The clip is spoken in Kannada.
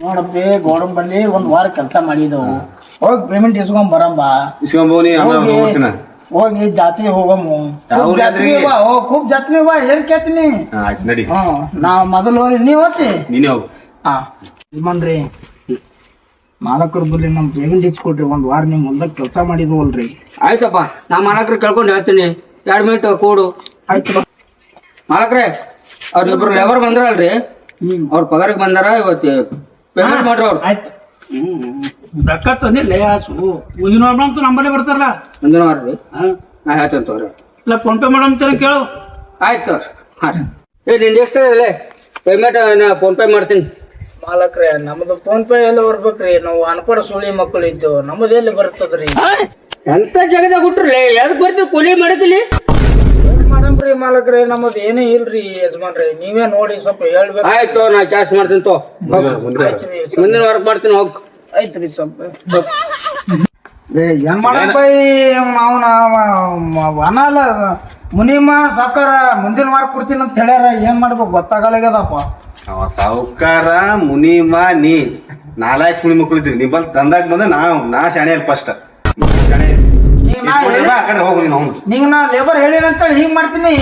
ನೋಡಪ್ಪಿ ಗೋಡಂಬಲ್ಲಿ ಒಂದ್ ವಾರ ಕೆಲಸ ಮಾಡಿದವು ಹೋಗಿ ಪೇಮೆಂಟ್ ಇಸ್ಕೊಂಡ್ ಬರಂಬ ಇಸ್ಕೊಂಬೋನಿ ಆಮೇಲೆ ಹೋಗ್ಬಿಡ್ತೀನ ಹೋಗಿ ಜಾತ್ರೆ ಹೋಗಮ್ಮು खूब ಜಾತ್ರೆ ಬಾ ಏನ್ ಕೇಳ್ತೀನಿ ಆಯ್ತು ನಡಿ ನಾ ಮೊದಲು ಹೋಗಿ ನೀವ್ ಹೋಗ್ತಿ ನೀನೇ ಹೋಗು ಯಜಮಾನ್ರಿ ಮಾಲಕರ ಬಲ್ಲಿ ನಮ್ ಪೇಮೆಂಟ್ ಇಸ್ಕೊಡ್ರಿ ಒಂದ್ ವಾರ ನಿಮ್ ಹೊಲ್ದಾಗ ಕೆಲಸ ಮಾಡಿದ್ವಲ್ರಿ ಆಯ್ತಪ್ಪ ನಾ ಮಾಲಕ್ರು ಕೇಳ್ಕೊಂಡು ಹೇಳ್ತೀನಿ 2 ಮಿನಿಟ್ ಕೂಡು. ಆಯ್ತು ಮಾಲಕ್ರೆ ಅವ್ರಿಬ್ರು ಲೇಬರ್ ಬಂದ್ರಲ್ರಿ ಅವ್ರ ಪಗಾರಕ್ಕೆ ಬಂದಾರ ಇವತ್ತು ಪೇಮೆಂಟ್ ಮಾಡ್ರಿ ಅವ್ರು. ಆಯ್ತು ರೊಕ್ಕ ತಂದಿಲ್ಲ ಯಾಸು ಮುಂದಿನ ವಾರ ಅಂತೂ ನಮ್ಮಲ್ಲೇ ಬರ್ತಾರಲ್ಲ ಮುಂದಿನ ವಾರ ರೀ ನಾ ಹೇಳ್ತೇನೆ ತೋರಿ. ಇಲ್ಲ ಫೋನ್ ಪೇ ಮಾಡಮ್ ಕೇಳು. ಆಯ್ತು ತೋರಿ ಹಾಂ ನಿಂದು ಎಷ್ಟು ಇದೆ ಪೇಮೆಂಟ್ ನಾ ಫೋನ್ ಪೇ ಮಾಡ್ತೀನಿ. ಮಾಲಕ್ರೆ ನಮ್ದು ಫೋನ್ ಪೇ ಎಲ್ಲ ಬರ್ಬೇಕ್ರಿ ನಾವು ಅನ್ಪಡ ಸುಳಿ ಮಕ್ಕಳು ಇದ್ದೇವು ನಮ್ದು ಎಲ್ಲಿ ಬರ್ತದ್ರಿ ಎಂತ ಜಗದಾಗ ಹುಟ್ರಲ್ಲ ಯಾವ್ದಕ್ ಬರ್ತೀರಿ ಕೂಲಿ ಮಾಡತಿಲಿ ಮಾಡಮ್ರಿ ಮಾಲಕ್ರೆ ನಮ್ಮದ್ ಏನೂ ಇಲ್ರಿ ಯಜಮಾನ್ರಿ ನೀವೇ ನೋಡಿ ಸ್ವಲ್ಪ ಹೇಳ್ಬೇಕು. ಆಯ್ತು ನಾ ಚಾರ್ಜ್ ಮಾಡ್ತೀನಿ ತೋ ಮುಂದಿನ ವಾರಕ್ಕೆ ಮಾಡ್ತೀನಿ ಹೋಗ್. ಐತ್ರಿ ಸ್ವಲ್ಪ ಏನ್ ಮಾಡಪ್ಪ ಅವನ ಅನಲ್ಲ ಮುನಿಮ ಸಾವ್ಕಾರ ಮುಂದಿನ ವಾರ ಕೊಡ್ತೀನಿ ಅಂತ ಹೇಳ್ಯಾರ ಏನ್ ಮಾಡ್ಬೇಕು ಗೊತ್ತಾಗಲ್ಲಾಗ್ಯದಪ್ಪ. ಅವ ಸಾವುಕಾರ ಮುನಿಮ ನೀ 4 ಸುಳಿ ಮಕ್ಕಳು ಇದ್ರಿ ನಿಮ್ಮಲ್ ತಂದಾಗ ಬಂದ ನಾ ಶಾಣೆ ಫಸ್ಟ್ ಹೋಗಿ ನೀಗ ನಾ ಲೇಬರ್ ಹೇಳಿನಂತ ಹಿಂಗ್ ಮಾಡ್ತೀನಿ